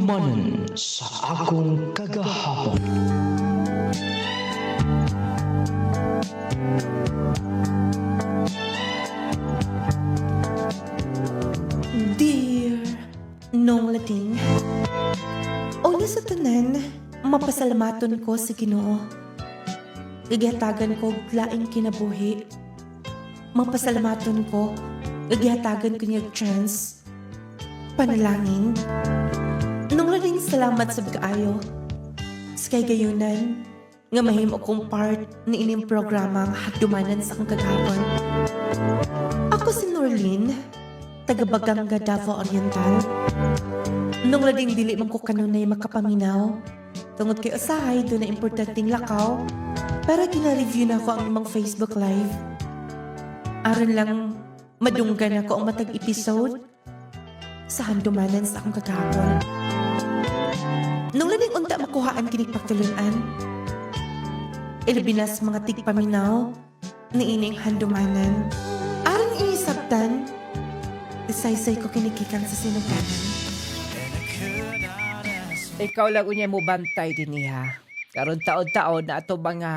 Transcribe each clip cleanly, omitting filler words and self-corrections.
Hagdumanan sa akong kagahapon. Dear Nong Lading, una sa tanan, mapasalamaton ko sa Ginoo. Igihatagan ko og laing kinabuhi. Mapasalamaton ko, igihatagan ko niyag chance. Panalangin. Nong Lading, salamat sa pag-ayo. Sa kay gayunan, nga mahimo kong part ni ining programang Hagdumanan sa akong kagahapon. Ako si Norlene, taga-Baganga, Davao Oriental. Nung lading dili man ko kanunay makapaminaw, tungod kay usahay doon na importanteng lakaw, para gina-review na ako ang imong Facebook Live. Aron lang madunggan ako ang matag episode sa Hagdumanan sa akong kagahapon. Nung lading unta makuhaan kini pagtulunan, ilabi na sa mga tigpaminaw ni ining Hagdumanan. Aron inisabtan, isaysay ko kinikikan sa sinuganan. Ikaw lang unya mo bantay din ha. Karon taon-taon na ato mga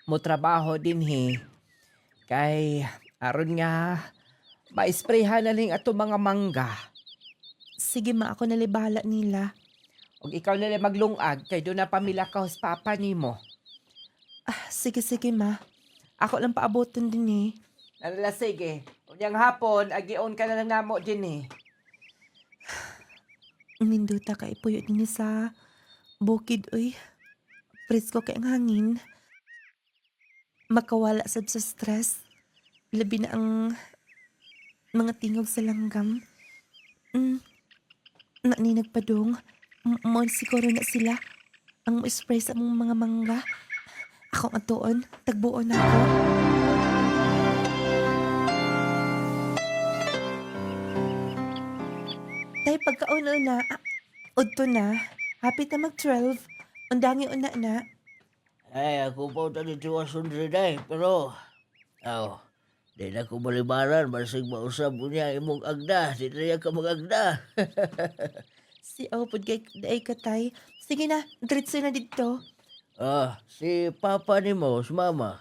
mo trabaho din Kay aron nga maisprehan na ling ato mga mangga. Sige ma, ako nalibala nila. Og ikaw na lang maglungag kay doon na pamilakaw sa papa nimo. Sige ma. Ako lang paaboton din Nalala sige. Unyang hapon agion ka na lang namo din Minduta ka ipuyo din sa bukid, uy. Presko kay ang hangin. Makawala sad sa stress. Labi na ang mga tingog sa langgam. Ni nagpadong. Mon siguro na sila. Ang spray sa mong mga mangga. Akong atuon. Tagbuon ako. Tay, pagkauna na, udto na. Happy na mag-12. Undangi una na. Ay, ako po dito wasundri day, pero... di na ko malibaran, basig mausap mo niya imong agda, di na ka mag-agda. Si Opod kay daay ka, tay. Sige na, diretso na dito. Si papa ni mo, si mama.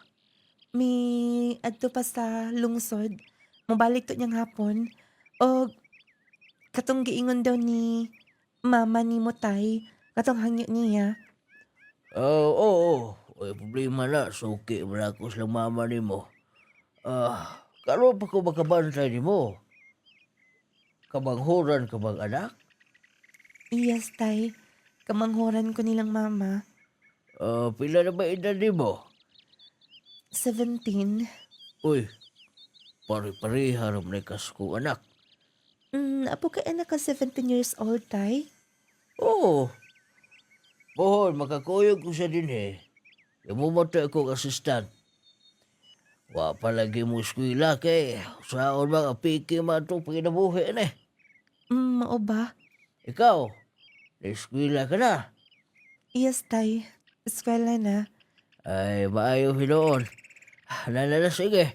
May adto pa sa lungsod. Mabalik to niyang hapon. O katong giingon daw ni mama ni mo, tay. Katong hangyo niya. Oo. Ay, problema na, suki mo na ako sa mama ni mo. Karon pa ko makabantay ni mo. Kabanghuran ka bang anak? Yes, tay. Kamanghoran ko nilang mama. Pila na ba edad ni mo? 17. Uy, pare-pareha rin na kasko anak. Apo ka anak ka 17 years old, tay? Oo. Bohol, makakuyog ko siya din Namumata akong assistant. Wa palagi mo eskwela kay saon mga piki man itong paginabuhi Mao ba? Ikaw, na-eskwela ka na. Yes, tay. Eskwela na. Ay, maayo hinoon. Nalala, sige.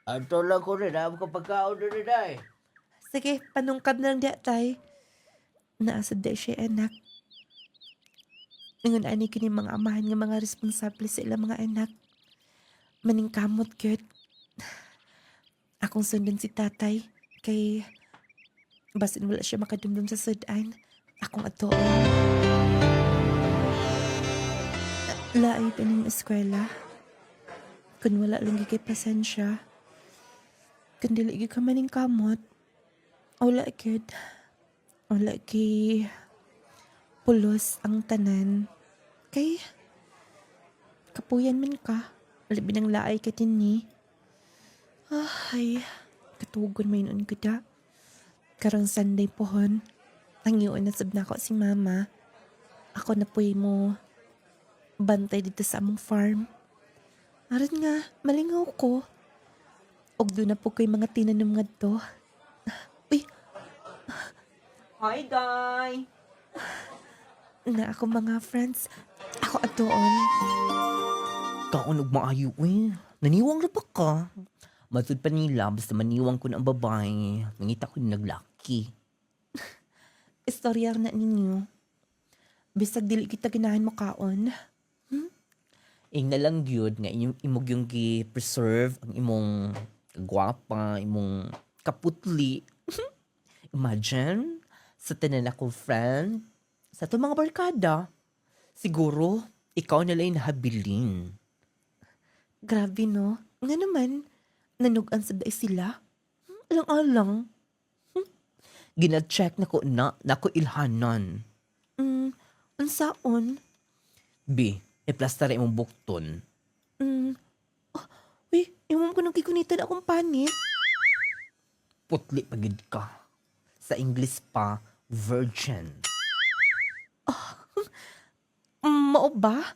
Anto lang ko rin. Ako pagkaon din ay. Sige, panungkab na lang diya, tay. Naasad da siya, anak. Ingon ani kini mga amahan nga mga responsable sa ilang mga anak. Maningkamot gyud. Akong sundan si tatay kay basin wala siya makadumdum sa sudan. Akong atoon. Laay pa ng eskwela. Kung wala lang kay pasensya. Kung dili ka maningkamot. Wala gyud. Wala kay pulos ang tanan. Kay kapuyan man ka. Labi ng laay ka din Ay, katugon may noon ko da. Karang Sunday pohon. Ang iyon nasab na ako si mama. Ako na po'y mo bantay dito sa among farm. Aron nga, malingaw ko. Og doon na po ko'y mga tinanom nga to. Uy, Hi, guy! na ako mga friends. Ako atoon. Kaon og maayo Naniwang na ba ka? Matud pa nila basta maniwang ko na ang babae. Nangita ko yung naglaki. istoryar na ninyo. Bisag dili kita ginahan mo kaon. Ing na lang gyud nga inyong imog yung gi-preserve ang imong gwapa, imong kaputli. Imagine, sa tanan akong friend, sa itong mga barkada, siguro, ikaw na lang nahabilin. Grabe no. Nga naman, nanugan sa day sila. Alang-alang. Gina-check na ko na ko ilhanan. Unsaon? B, i-plaster imong bukton. Uy, imong ko nang kikunitan akong panit. Putli pagid ka. Sa English pa, virgin. Mao ba?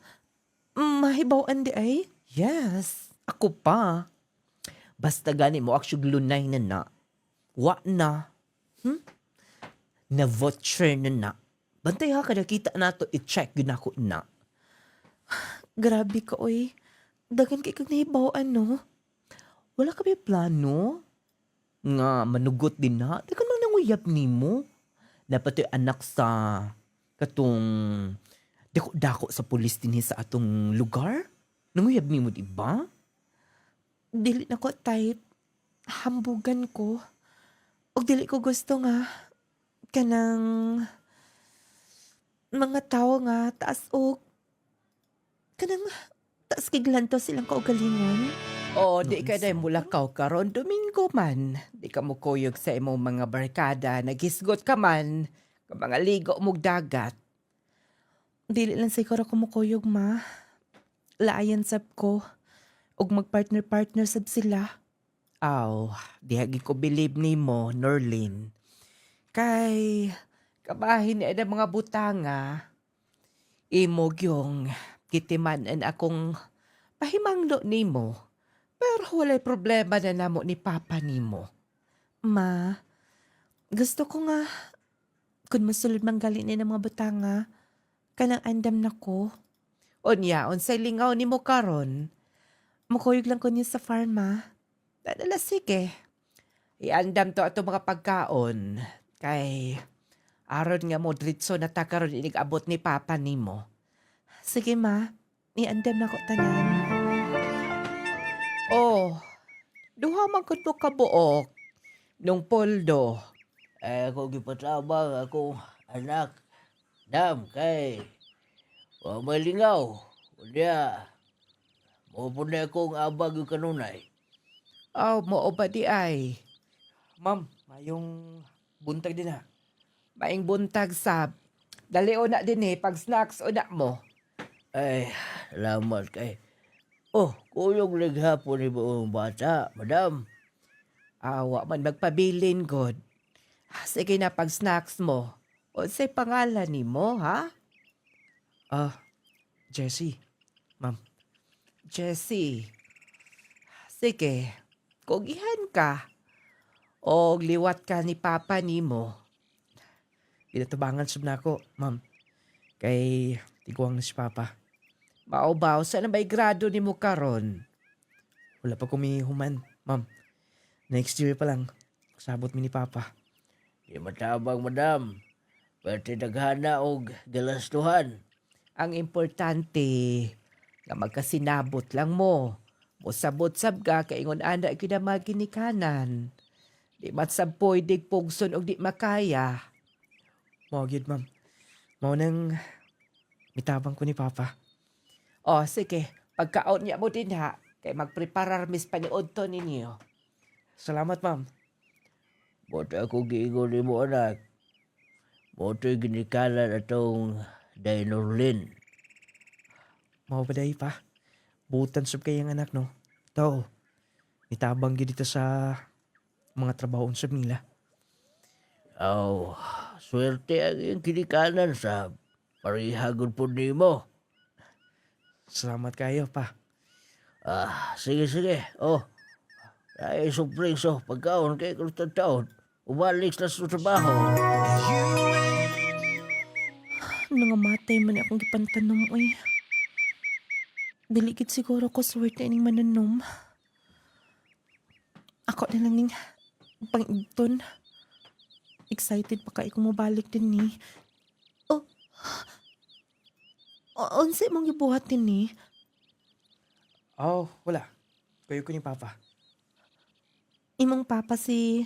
Mahibaw-an di ay? Yes, ako pa. Basta gani mo actually lunay na. Wa na. Na voucher na. Bantay ha, kada kita na to, i-check yun ako na. Grabe ka, oy. Dagan kay kag nahibaw-an, no? Wala ka ba plano? Nga, manugot din na. Di ka nang nanguyap ni mo. Dapat yung anak sa katong dako sa pulis din sa atong lugar. Nanguyap ni mo, diba? Dili na ko type. Hambugan ko. O dili ko gusto nga. Kanang mga tao nga taas og kanang taas kiglanto silang kaugalingon. O, di ka na mulakaw karon Domingo man. Di ka mo kuyog sa imong mga barkada. Nagisgot ka man. Ka mga ligo mong dagat. Dili lang siguro ko mukuyog, ma. Laayan sab ko. Og magpartner-partner sab sila. Aw, di hagi ko believe ni mo, Norlin. Kay, kabahin na mga butanga. Imog yung kitimanan akong pahimanglo ni mo. Pero walay problema na namo ni Papa ni mo. Ma, gusto ko nga kung masulod manggali ni ng mga butanga, kanang andam na ko. Unya, unsay lingaw ni mo karon? Mukuyog lang ko niya sa farm, ma. Dadala sige. Iandam to ato mga pagkaon. Kay, aron nga mo dritso na ta karon inig abot ni Papa ni mo. Sige, ma. Iandam na ko tanan. Oh, duha man ko to kabuok. Nung poldo. Ako gipatabang ako anak. Dam kay. Wa malingaw. Unya. Mo po na akong abag yung kanunay. Aw, mo ba di ay? Ma'am, mayong buntag din ha. Maing buntag sab. Dali na din pag snacks una mo. Ay, salamat kay. Oh, kuyog naghapon ni buong bata, madam. Awa man magpabilin, God. Sige na pag snacks mo. O say pangalan ni mo, ha? Jessie. Ma'am. Jessie. Sige, kugihan ka. O liwat ka ni Papa ni mo. Inatubangan sab na ako, ma'am. Kay tiguang na si Papa. Maubaw, saan na ba'y grado ni mo karon? Wala pa kumihuman, ma'am. Next year pa lang. Sabot mi ni Papa. Di matabang, madam. Pwede naghana og galastuhan. Ang importante, nga magkasinabot lang mo. Musabot-sab ka, kaingon ana kinamagi ni kanan. Di matsab pwede pugson o di makaya. Mao gyud, ma'am. Mao nang mitabang ko ni Papa. O, sige, pagkaon niya mo din ha, kay magpreparar mis paniod to ninyo. Salamat, ma'am. Bote ako giingon ni mo, anak. Bote ginikalan atong Dainorlin. Mao ba dahi pa? Butan sab kay ang anak, no? Tao. Mitabang gyud dito sa mga trabaho sab nila. Aw, swerte ang iyong kinikanan sa parihagod po ni mo. Salamat kayo, pa. Sige. Oh, ay surpreso pagkaon kay kultang taon. Umalik na sa trabaho. Nangamatay man akong gipantanom, oy. Dilikit siguro ko swerte ning mananom. Ako na lang ning pangigton. excited pa kay kung mabalik din ni. Oh, unsa mong gibuhat din ni? Oh, wala. Kayo ko ni Papa. Imong papa si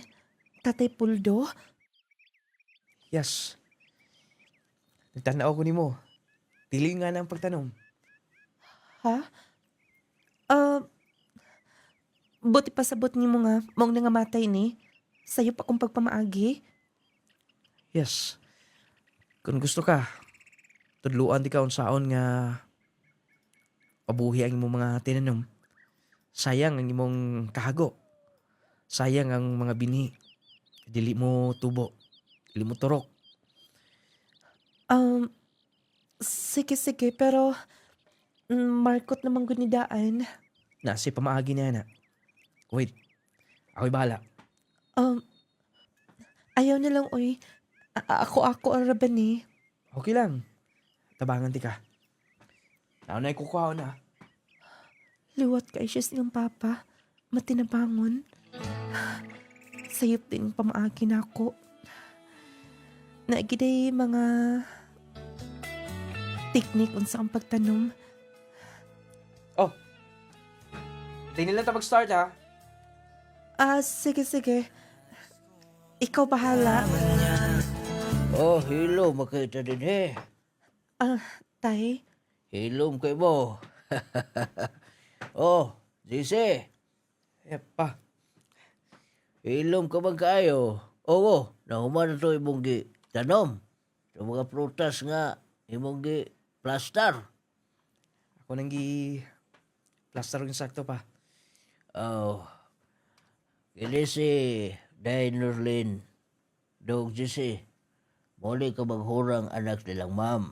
Tatay Puldo? Yes. Nagtanaw ko ni mo. Dili nga ng pagtanom. Ha? Buti pa sabot ni mo nga, mong nangamatay ni. Sa'yo pa kung pagpamaagi. Yes. Kung gusto ka, tudluan di ka unsaon nga pabuhi ang imong mga tinanom. Sayang ang imong kahago. Sayang ang mga binhi. Dili mo tubo. Dili mo turok. Sige, pero markot naman gunidaan. Nasi pamaagi na na. Wait. Ako'y bahala. Ayaw na lang, oy. Ako ang raban ni. Okay lang. Tabangan ti ka. Naunay kukuha na. Liwat ka siya siyang papa. Matinabangon. Sayop din pamaagi na ako. Naigiday mga teknik unsa ang pagtanom. Oh. Di nila ta mag-start ha. Sige. Ikaw bahala. Oh, hilom makita din eh. Tay. Hilom kay mo. Oh, Jesse. Pa. Hilom ka bang kaayo? Oo, nahuman na to imong gi tanom. Sa mga prutas nga, imong gi plaster. Ako nang gi plaster yung sakto pa. Oh, kini si Dainerlin. Dog Jesse. Muli ka maghurang anak nilang ma'am.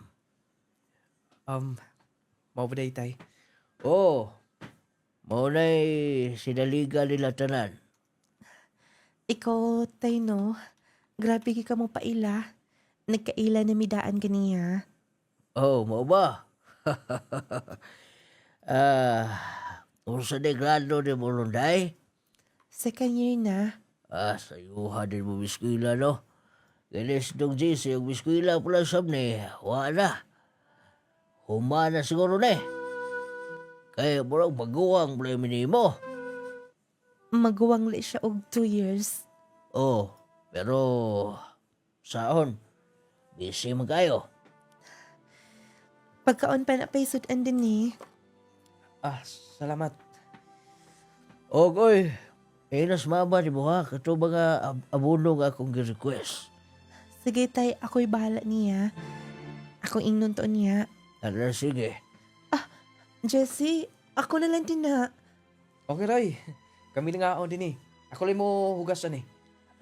Maubaday tay. Oh, maunay sinaliga nila tanan. Ikaw, tay no. Grabe ka mo paila. Nagkaila na midaan ganiya. Oh, mau ba? Unsa de grado ni Morunday? Second year na. Sayuha din mo biskwila, no? Galis dong Jesse, yung biskwila pula sab ni, wala. Humana siguro ni. Kaya murag baguang pula mo. Maguwang li siya og 2 years. Oh, pero saon? Busy man kayo. Pagkaon pa na paisudan din ni. Salamat. Oy, inas mama ni mo ha, kato mga abuno nga akong request. Sige tay, ako'y bahala niya. Ako ingnon to niya. Ano, sige. Jessie, ako na lang din na. Okay Ray. Kami na nga ako din eh. Ako lang mo hugasan eh.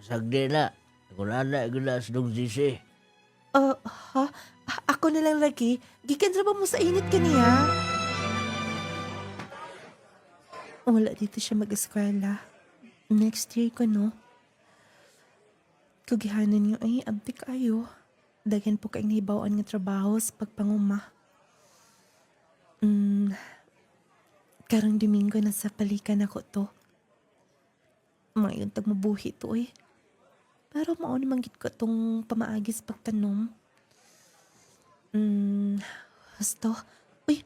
Sagdi na. Ako na gulas dong Jesse. Ha? Ako na lang lagi. Gikan ra ba mo sa init kaniya? Wala dito siya mag-eskwela. Next year ko, no? Kugihanan niyo ay abdi kayo. Daghan po kaing nahibawaan nga trabaho sa pagpanguma. Karong Domingo na sa palikan ako to. Mayon tag mabuhi to eh. Pero mao naman gid ko tong pamaagis pagtanom. Gusto. Uy,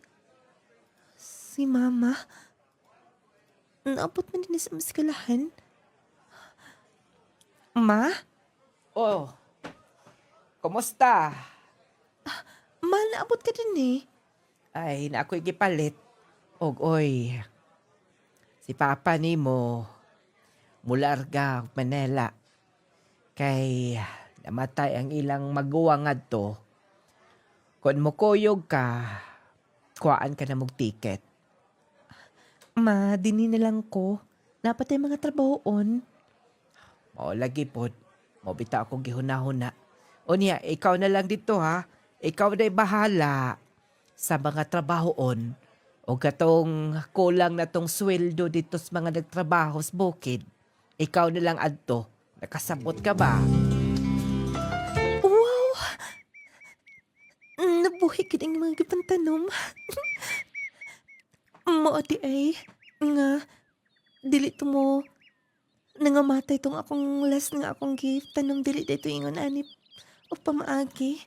si Mama. Naabot man din sa maskalahan. Ma? Oh. Kumusta? Ma, naabot ka din eh. Ay, na ako'y gipalit. Oy. Si Papa ni mo mularga Manila. Kay namatay ang ilang maguwang adto. Kung mo kuyog ka, kuhaan ka na mong ticket. Ma, dini na lang ko. Napatay mga trabahoon. O, lagi po. Mobita akong gihuna-huna. O niya, ikaw na lang dito ha. Ikaw na'y bahala sa mga trabahoon. O katong kulang na tong sweldo dito sa mga nagtrabaho sa bukid. Ikaw na lang adto. Nakasabot ka ba? Wow! Nabuhi ka ng mga gipantanom. Mo di ay nga dili to mo Nangamatay tong akong last nga akong gift. Tanong dili dito ingon ani o pamaagi.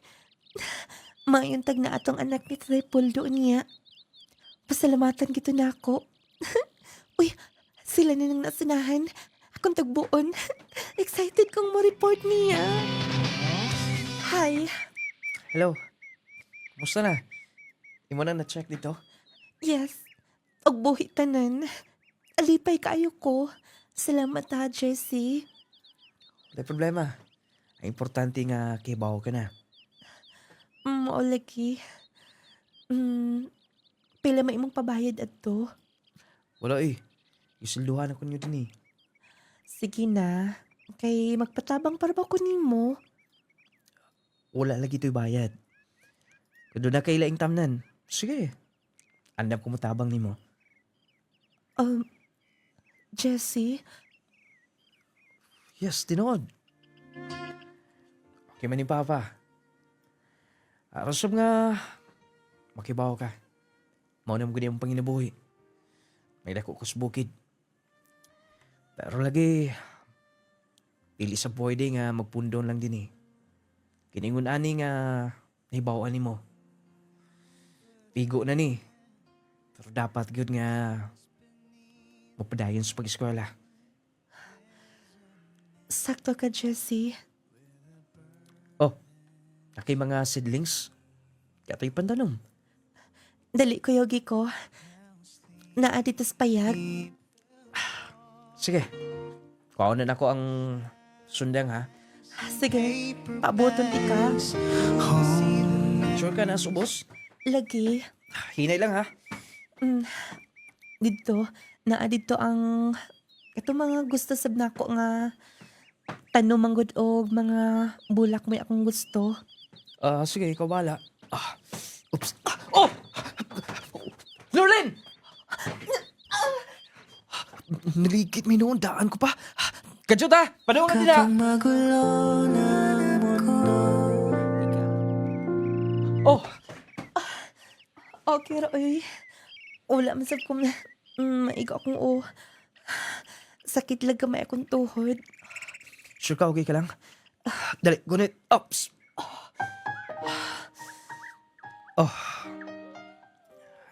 Mayon tag na atong anak ni Tripoldo niya. Pasalamatan gito na ako. Uy, sila na nang nasunahan. Akong tagbuon. Excited kong mo-report niya. Hi. Hello. Kumusta na? Imo na na-check dito? Yes. Og buhi tanan. Alipay kaayo ko. Salamat ha, Jessie. Wala problema. Ang importante nga kibaw ka na. O lagi. Pila may imong pabayad adto. Wala eh. Isilduhan ako nyo din eh. Sige na. Kay magpatabang para ba ko nimo? Wala lagi ito'y bayad. Kung doon na kay laing tamnan, sige. Andam ko mo tabang ni mo. Jessie, Yes, tinood. Okay man ni Papa. Rasab nga, makibaw ka. Maunam ko niyang panginabuhi. May dako ko sa bukid. Pero lagi, pili sa pwede nga magpundon lang din eh. Kiningon ani nga, nahibawaan ni mo. Pigo na ni. Pero dapat good nga, mapadayon sa pag-eskwela. sakto ka, Jessie. Oh, nakay mga seedlings. Kato'y pandanom. Dali ko yogi ko. Naa dito sa payag. Sige. Kuhaon na ako ang sundang ha. Sige, pabuton ti ka. Sure ka na, subos? Lagi. Hinay lang ha. Dito, naa dito ang ito mga gusto sab nako nga tanom manggod og mga bulak may akong gusto. Sige, ikaw bahala. Oops. Oh! Lorlin! Naligit may noon, daan ko pa. Kadyot ha! Panahon natin ha! Oh! Okay ra oy. Wala man sab ko maigo akong sakit lang kamay akong tuhod. Sure ka, okay ka lang? Dali, gunit. Ups! Oh.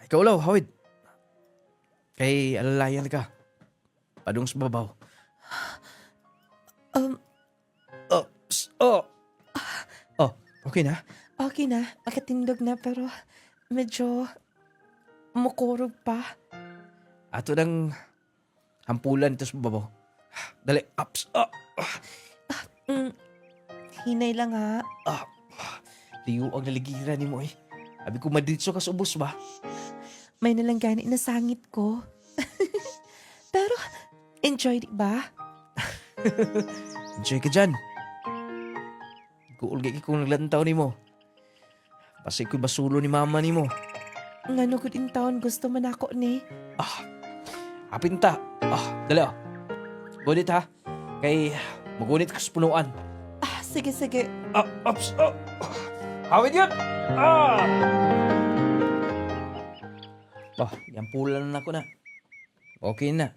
Ikaw law, Howard. Kay alalayan ka. Padung sa babaw. Ups! Oh! Oh, okay na? Okay na, makatindog na pero medyo mukurog pa. Ato ng hampulan ito sa babaw. Dali, ups! Oh! Hinay lang ha. Liyo ang naligiran ni mo eh. Sabi ko madritso ka sa ubos ba? May nalanggani na sangit ko. Pero, enjoy di ba? Enjoy ka dyan. Kuulgay kong naglantaw ni mo. Pasay ko'y basulo ni mama ni mo. Nga nugod in taon gusto man ako ni. Apinta. Dali ah. Gunit ha. Kay magunit ka sa punuan. Sige, sige. Ups! Hawid yun! Yan pula na ako na. Okay na.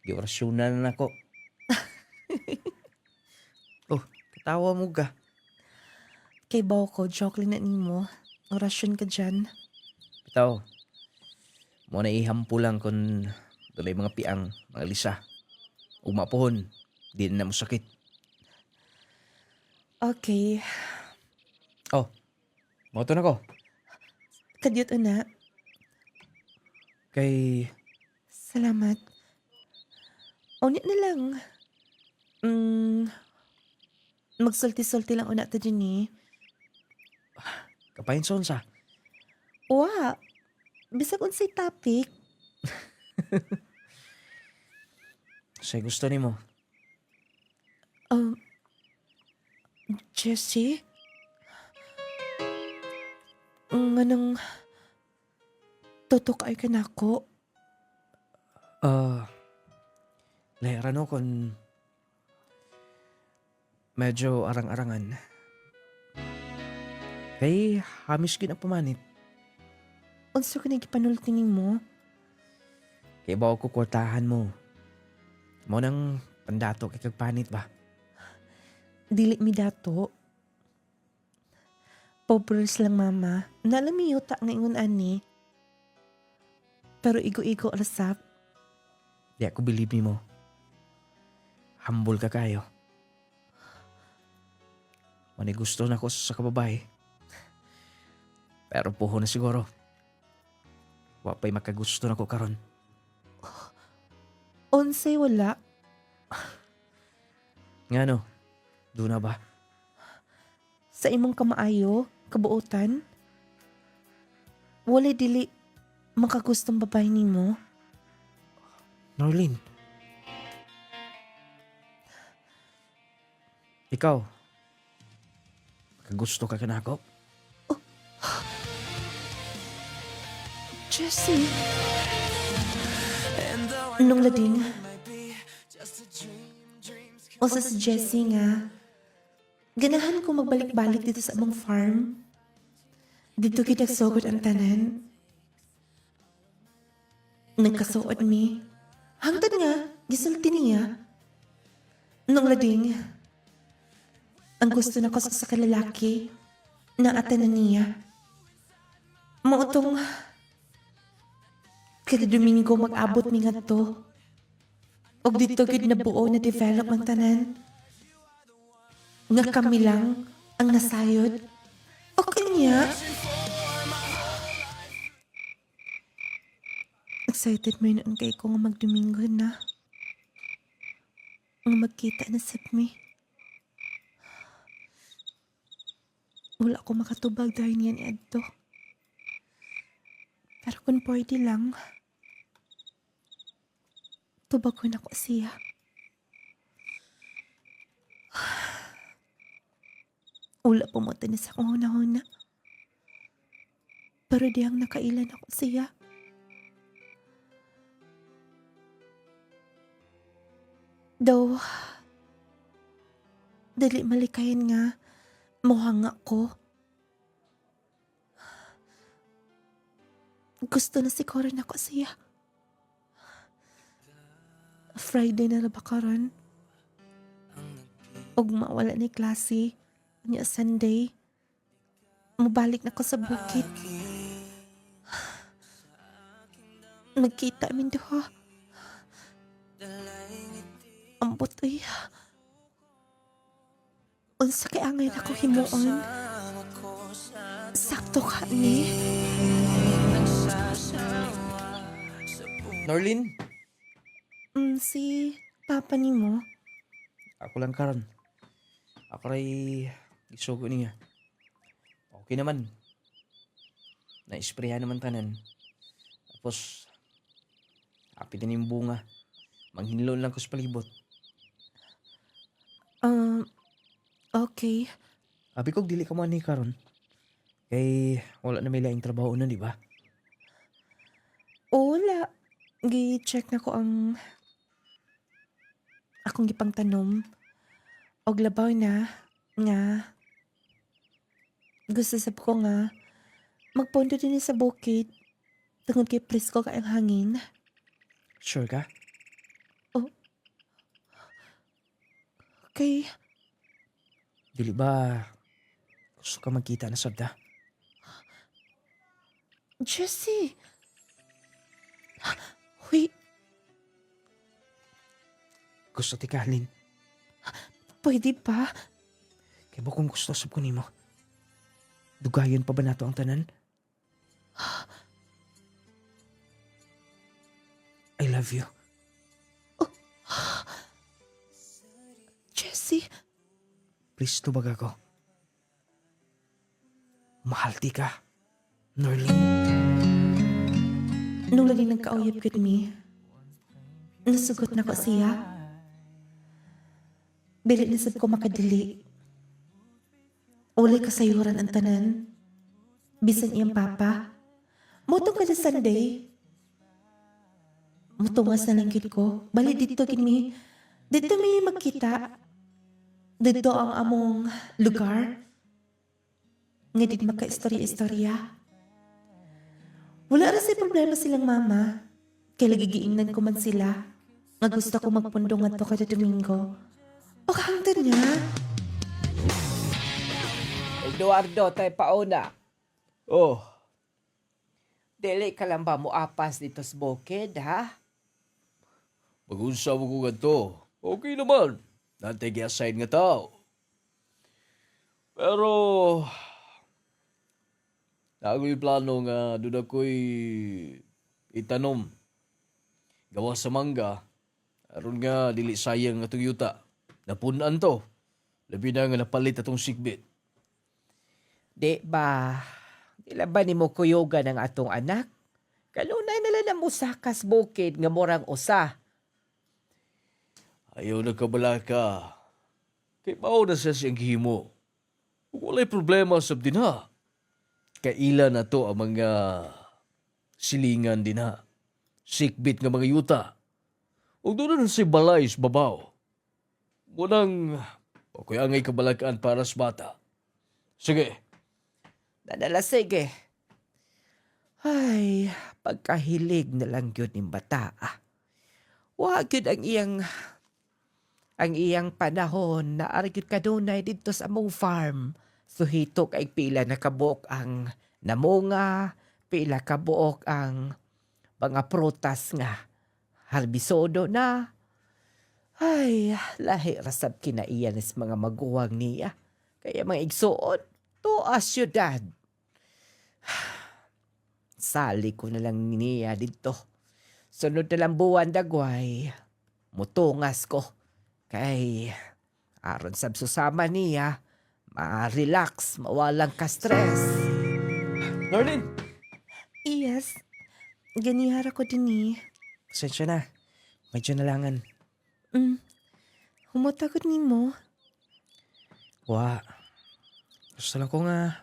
Giorasyonan na ako. Katawa mo ka. Kay baw ko, joke lang na nimo. Orasyon ka dyan. Bitaw. Mo na ihampulang kung tulay mga piang, mga lisa. Umapohon. Di na mo sakit. Okay. Mauto na ko. Kadyot na. Kay... Salamat. Unya na lang. Magsulti-sulti lang una ta dyan eh. Kapayin sonsa. Wa. Bisag unsay topic. Say gusto ni mo. Jessie? Nganong tutok ay ka na ko. Lehera no kung medyo arang-arangan. Kay hamis kin ang pamanit. Unsa ka nagipanultingin mo? Kay bawa ko kwartahan mo. Mo nang Pandato kay kag panit ba? Dili mi dato. Pobres lang mama. Nalamiyota nga ingon ani. Pero igo-igo alasap. Di ako believe mo. Humble ka kayo. Mani gusto na ko sa kababae. Pero puho na siguro. Wa pa'y makagusto na ko karon. Unsay wala. Nga no, doon na ba? Sa imong kamaayo, kabuotan. Wala dili makagustong babae nimo. Norlin. Ikaw. Makagusto ka kanako? Jessie. Nung lading. O sa si Jessie nga. Ganahan ko magbalik-balik dito sa among farm. Dito kita sugod ang tanan. Nagkasuod mi. Hangtod nga, gisulti niya. Nung lading. Ang gusto na ko sa kalalaki na atanan niya. Mautong kada Domingo mag-abot mi ngadto. Og dito gid na buo na develop ang tanan. Nga kami lang ang nasayod. O kanya. Excited mo yun kay ko nga mag-Domingo na. Nga magkita na sab mi. Wala ko makatubag dahil niyan Edto. Pero kung pwede lang, tubag ko na ko siya. Wala pumunta na sa akong huna-huna. Pero diyang nakailan ako siya. Daw, dali malikayan nga, mohanga ko. Gusto na siguro na ko siya. Friday na ba karon? Og mawala ni klase. Niya Sunday. Mabalik na ko sa bukid. Magkita min duha. Ambot uy. Unsa kay angay na ko himuon. Sakto ka ni. Norlin, Si papa ni mo. ako lang karon. Ako ray isugo niya. Okay naman. Na-sprayan naman tanan. Tapos, happy din yung bunga. Manghinlon lang ko sa palibot. Okay. Happy ko, dili ka mo ani karon. Kay, wala na may laing trabaho na, di ba? Wala. Gi-check na ko ang akong gipang tanom. Og labaw na nga gusto sab ko nga magpondo din sa bukid tungod kay presko ka ang hangin. Sure ka? Okay. Dili ba gusto ka magkita na sabda? Jessie. Huy, Gusto ti Kahlin. pwede ba? Kaya ba kung gusto sab ko nimo? Dugayon pa ba nato ang tanan? I love you. Jessie, Please tubag ako. Mahal ti ka, Norlin. nung lagi nagkauyab gud mi, nasugot na ko siya. Dili na sab ko makadili. Uli kasayuran ang tanan. Bisan iyang papa. Motong kada Sunday. Mutungas na lang gid ko. Bali dito kini. Dito mi magkita. Dito ang among lugar. Nga di maka-istorya-istorya. Wala ra say problema silang mama. Kay lagi giingnan ko man sila. nga gusto ko magpundungan to kada Domingo. O hangtod nga. Eduardo, tayo pauna. Oh, Dili ka lang ba mo apas dito sa bukid, ha? mag-unsa mo ko ganito. Okay naman. Nantay gi-assign nga tao. Pero, ako'y plano nga doon ako'y itanom. Gawa sa mangga. Aron nga dili sayang nga itong yuta. Napunan to. Labi na nga napalit atong sigbit. Di ba ni mo kuyoga ng atong anak? Kanunay nila na musakas bukid nga morang usa. Ayaw na kabala ka. Kay mao na siya siyang gihimo. Kung wala'y problema sab din ha. Kaila na to ang mga silingan din ha. Sikbit nga mga yuta. Huwag doon na si balay sa babaw. Munang ako'y angay kabalakaan para sa bata. Sige. Nadala sige. Ay, pagkahilig na lang yun ng bata. Wag yun ang iyang panahon na argyod kadunay dito sa among farm. Suhito kay pila na kabuok ang namunga, pila kabuok ang mga prutas nga harbisodo na. Ay, lahi rasab kinaiyan is mga maguwang niya. Kaya mga igsuon, to a syudad. Sali ko na lang niya dito. Sunod na lang buwan dagway, mutungas ko. Kay aron sab susama niya, ma-relax, mawalang ka-stress. Darlene! Yes. Ganihara ko din eh. Pasensya na. Medyo nalangan. Humutagod ni mo. Wa. Gusto lang ko nga.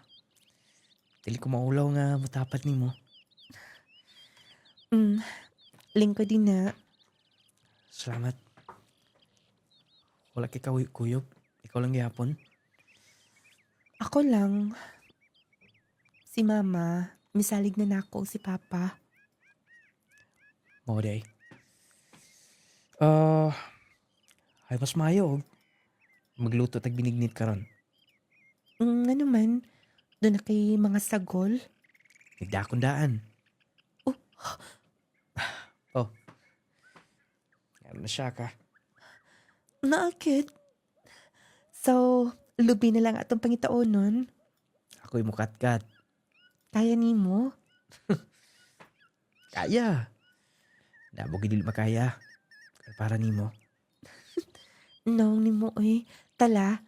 Dili ko maulaw nga matapat ni mo. Lingko din na. Salamat. Wala kay kuyog. Ikaw lang gihapon. Ako lang. Si Mama, misalig na nako si Papa. Mao day. Ay mas mayo. Magluto tag binignit karon. Ano man, doon na kay mga sagol. Nagdakondaan. Oh. Ano na siya ka? Naakit. So, lubi na lang atong pangitaonon. Ako'y mukatkat. Kaya ni mo. Kaya. Nabog dili makaya. Para nimo. Naong ni mo Tala,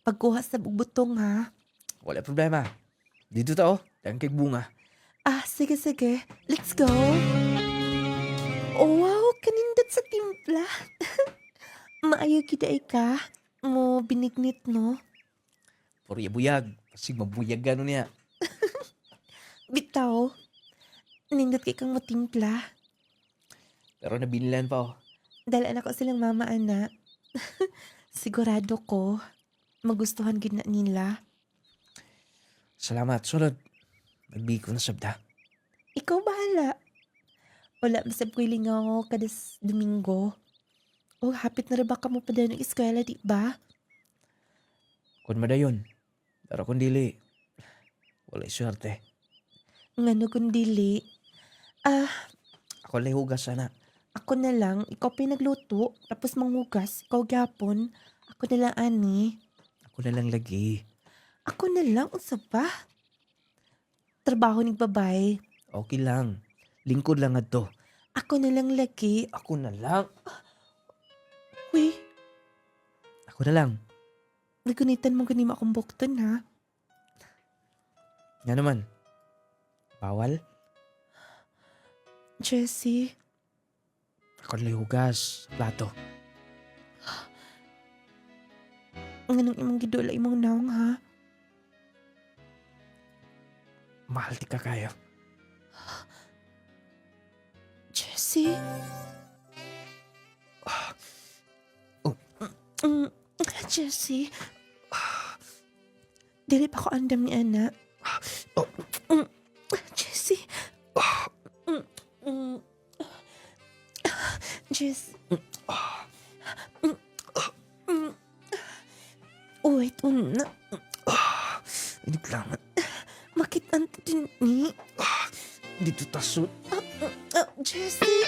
pagkuha sa bubutong ha. Wala problema. Dito ta oh. Dangkig bunga. Sige. Let's go. Oh, wow, kanindot sa timpla. Maayo kita ka. Mo binignit no. Puro buyag. Pasig mabuyag gano'n niya. Bitaw. Nindot kay kang matimpla. Pero nabinilan pa oh. Dalaan ako silang mama ana. Sigurado ko magustuhan gid na nila. Salamat. Sunod. Magbigay ko na sabda. Ikaw bahala. Wala masab ko'y lingaw kada Domingo. Oh, hapit na rin ba ka mo pa daw ng eskwela, di ba? Kung madayon. Pero kung dili, wala swerte. Ngano kung dili. Ako lang hugas sana. Ako na lang, ikaw pa yung nagluto, tapos manghugas, ikaw gyapon. Ako na lang, ani. Ako na lang lagi. Ako na lang, unsa pa? Trabaho ni babay. Okay lang. Lingkod lang ato. Ako na lang lagi. Ako na lang. Uy, Ako na lang. nagunitan mo ganima akong bukton, ha? Nga naman. Bawal? Jessie, Ako na lang hugas. Plato. nganong imong gidula imong naong, ha? Mahal ti ka kayo. Jessie? Jessie? Dili pa ko andam ni Ana. Jessie? Jess, Wait, una. Ini kailangan. Makitaan din ni. Dito tasod. Jessie.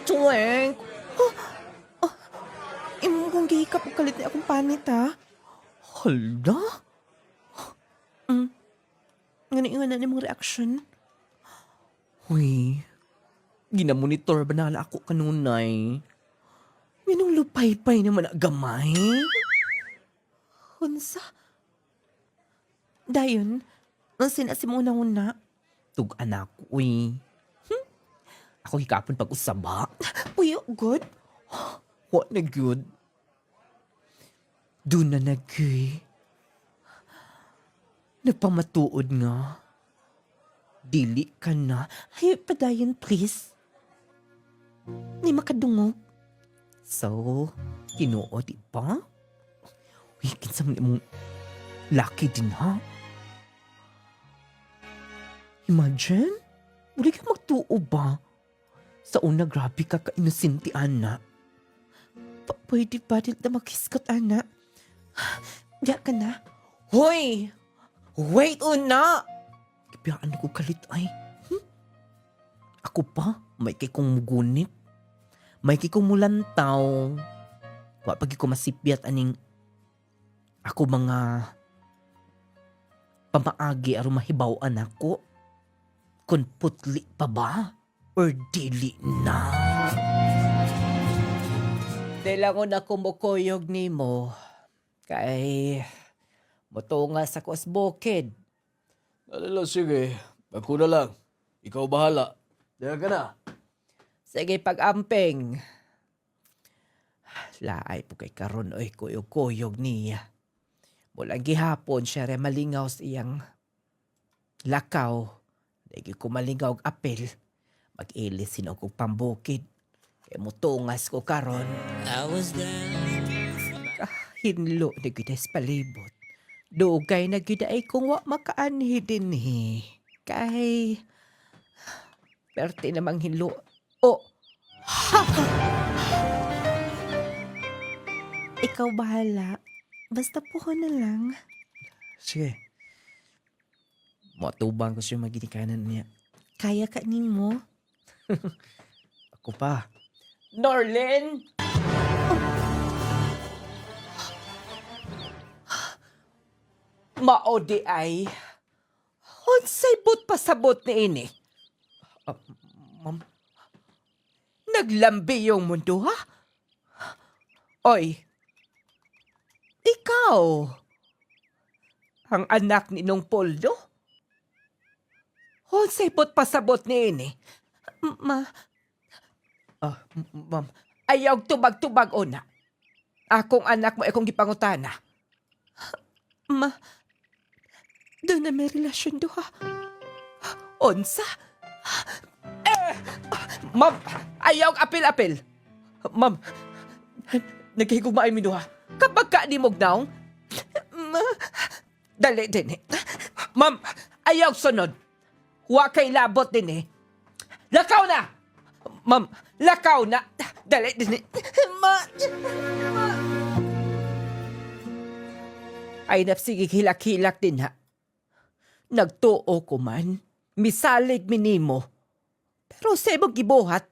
Tuweng! Imo kong gihikap o kalit na akong panit, ha? Hala? Ngani-ingan na mong reaction. Uy, ginamonitor ba na ako kanunay? Minong lupay-pay naman na gamay? Hunsa? Dayon, ang sinasim una-una. Tug-anak ko, uy. Ako hikapon pag-usaba. Uy, good. What na good? Doon na nagkay. Nagpamatuod nga. Dili ka na. Ay, padayon, please. Ni makadungog. So, kinuo, di ba? Uy, kinsa man mong laki din, ha? Imagine, uli ka magtuo ba? Sa una, grabe ka ka-inusinti, ana. Pwede ba din na magkiskot, ana? Diya ka na. Hoy! Wait, una! Kibiyaan ko kalit ay. Ako pa, may kay kong mugunit. May kay kong mulantaw. Wa pagi ko masipyat aning ako mga pamaagi aron mahibaw-an ako. Kung putli pa ba? Or dili na? Dila ko na kumukuyog ni mo. Kay motungas ako sa bukid. Alala, sige. Ako na lang. Ikaw bahala. Diyan ka na. Sige pag-amping. Laay po kay karon oy kuyog-kuyog niya. Mula gihapon siya rin malingaw sa iyang lakaw. Dagi ko malingaw og apel. Mag-ilisin ako pambukid. Kaya mutungas ko karon. Hinlo na gides palibot. Dugay na giday kung wa makaanhi din Kay perti namang hinlo. Oh, Ikaw bahala. Basta puho na lang. Sige. Matubang ko siya maginikanan niya. Kaya ka nimo. Ako pa. Norlin! Maodi ay. Unsay but pasabot ni ini? Ma'am, Naglambi yung mundo, ha? Oy, ikaw, ang anak ni Nong Poldo? Unsay but pasabot ni ini? ma'am, Ayaw tubag-tubag una. Akong anak mo akong gipangutana. Doon na may relasyon do, ha? Unsa? Ma'am, ayaw apil-apil. Ma'am, nagkihigugmaay mi duha. Kapag ka di mugnaong, dali din Ma'am, ayaw sunod. Wa kay labot din Lakaw na! Ma'am, lakaw na! Dali din Ay napsige hilak-hilak din ha. Nagtuo ko man. Misalig minimo. Pero sa imong gibuhat,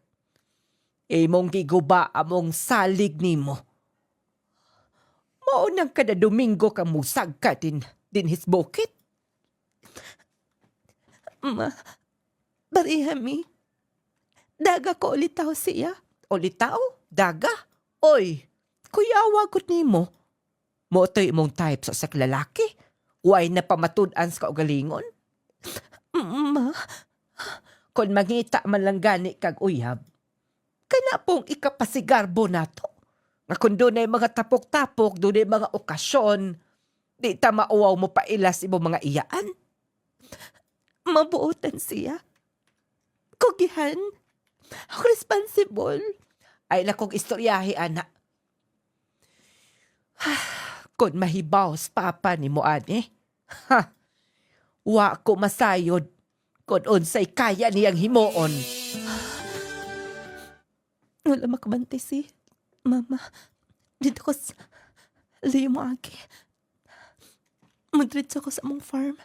imong giguba among salig nimo. Maunang kada Domingo ka musag ka din his bukit. Barihami. Daga ko ulitaw siya. Ulitaw? Daga? Oy, kuyawa gud nimo. Mo to'y imong type sa lalaki. Way na pamatud-an sa kaugalingon. Kung mangita man lang gani kag uyab, kana pong ikapasigarbo nato. Nga kung doon ay mga tapok-tapok, doon ay mga okasyon, di ta mauwaw mo pa ilas imo mga iyaan. Mabuotan siya. Kugihan. Ako responsible. Ay nakong istoryahe, anak. Kung mahibaw sa papa ni mo, ane, wa ko masayod kung unsay kaya niyang himoon. Wala makabantay si mama. Dito ko sa layo mo agi. Madritso ko sa among farm.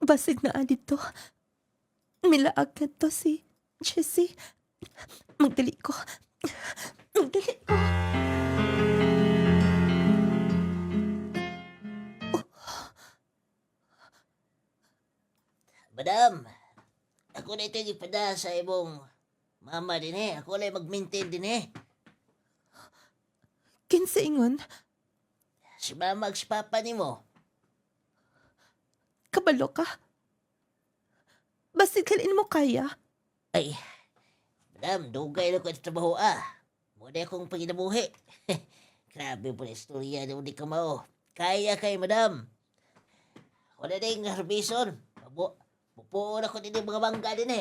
Basig na dito. Milaag na to si Jessie. Magdali ko. Magdali ko. Madam, ako na ito ipada sa imong mama din Ako na mag-maintain din Kinsa ingon, Si mama ag si papa ni mo. kabalo ka. Basig kalin mo kaya. Ay, madam, dugay na ko ito trabaho Muna akong paginabuhi. Grabe po na istorya na hindi ka mao. Kaya kay madam. Wala na yung harbison. Pupuon ako din yung mga bangga din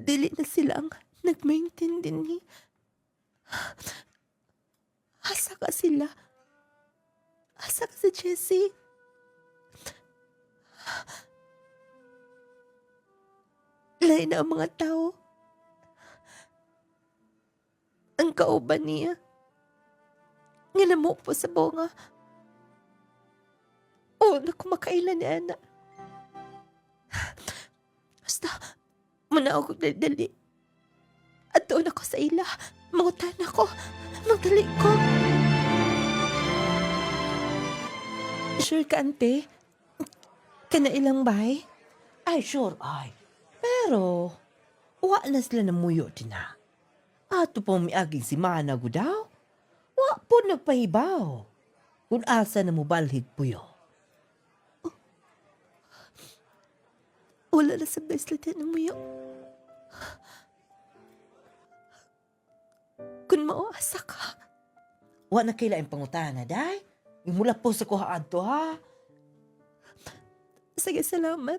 Dili na silang nag-maintain din ni. Asa ka sila? Asa ka si Jessie? Lain na ang mga tao. Ang kauban niya. Nginamu po sa bunga. O, nakumakailan ni Ana. Basta, muna ako dali. At doon ako sa ila. Mangutan ako. Magdali ko. Sure ka, ante? Kanailang bay? Ay, sure, ay. Pero, wa na sila namuyo din na. Ato pong miaging si Mana daw. Wa po nagpahibaw. Kung asa na mo balhig puyo. Wala na sa bracelet yan mo yun. Kung mauasa ka, Wa na kailaing pangutana, day. Mula po sa kuhaan to, ha? sige, salamat.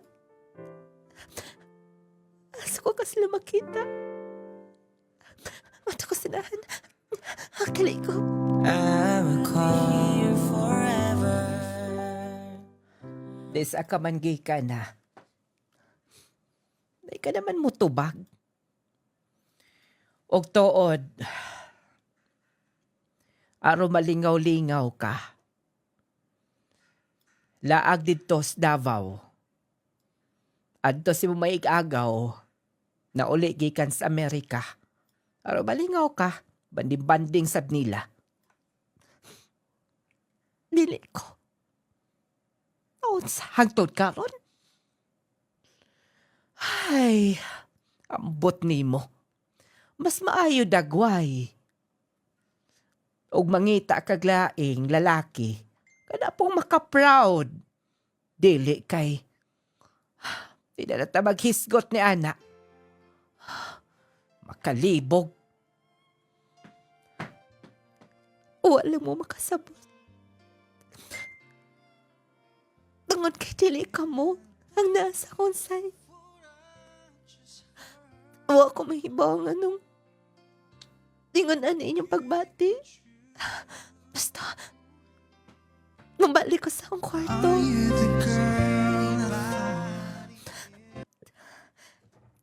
Asa ko ka sila makita. Mata ko sinahan. Akali ko. Des ka man gay ka na. Di ka naman mo tubag. Og tood, aro malingaw-lingaw ka. Laag dito sa Davao. Adto si may agaw na uli gikan sa Amerika. Aro malingaw ka, banding-banding sab nila. Dili ko. Oh, hangtod karon. Ay, ambot nimo. Mas maayo dagway. Og mangita kag laing lalaki, kada pong maka-proud. Dili kay di na ta maghisgot ni ana. Makalibog. Wala mo makasabot. Tungod kay dili ka mo ang nasa kong side. Wa ko mahibaw nga nung dingon ano inyong pagbati. Basta, mabalik ko sa akong kwarto.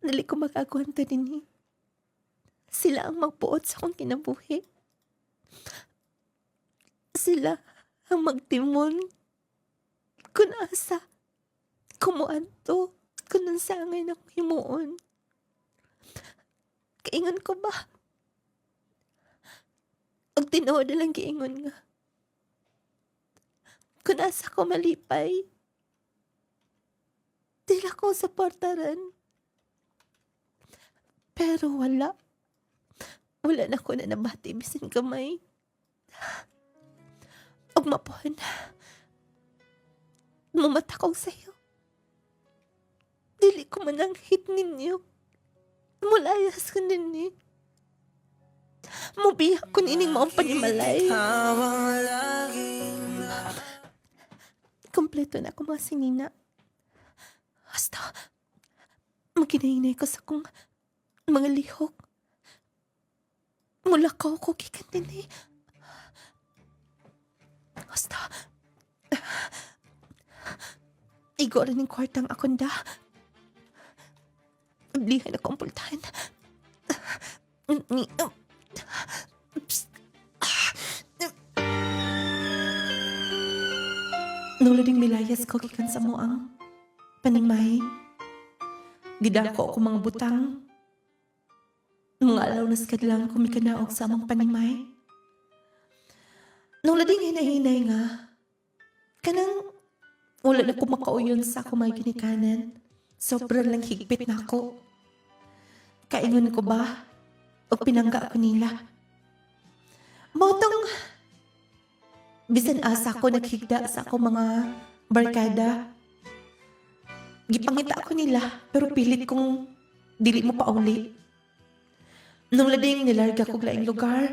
Dali ko mag-agwanta din Sila ang magpuot sa akong kinabuhi. Sila ang magtimon. Kung asa, kumuan to, kung nansangay na himuon. Kaingon ko ba? Og tinuod na lang giingon nga. Kung asa ko malipay, tila ko supportaran. Pero wala. Wala na ko na nabati bisin kamay. Og mapuhan. Mamata ko sa'yo. Dili ko man ang hit ninyo. Mulayas ko ninyo. Mubiyak ko nining maong panimalay. Kompleto na ako mga sinina. Basta, maginainay ko sa kong mga lihok. Mula ka ako kikantin Basta, igo rin yung kwartang akong da. Lihan ako ang pultahan. Nulading milayas ko gikan sa moang panimay. Gidako ako mga butang. Mga alaw na skadlang kumikanaog sa amang panimay. Nulading hinahinay nga. Kanang wala na ko makauyon sa ako may ginikanan. Sobrang lang higpit na ako. Kaingon ko ba? O pinangga ko nila. Motong, bisan asa ko naghigda sa ako mga barkada. Gipangita ako nila, pero pilit kong dili mo pa uli. Nung lading nilarga ko laing lugar,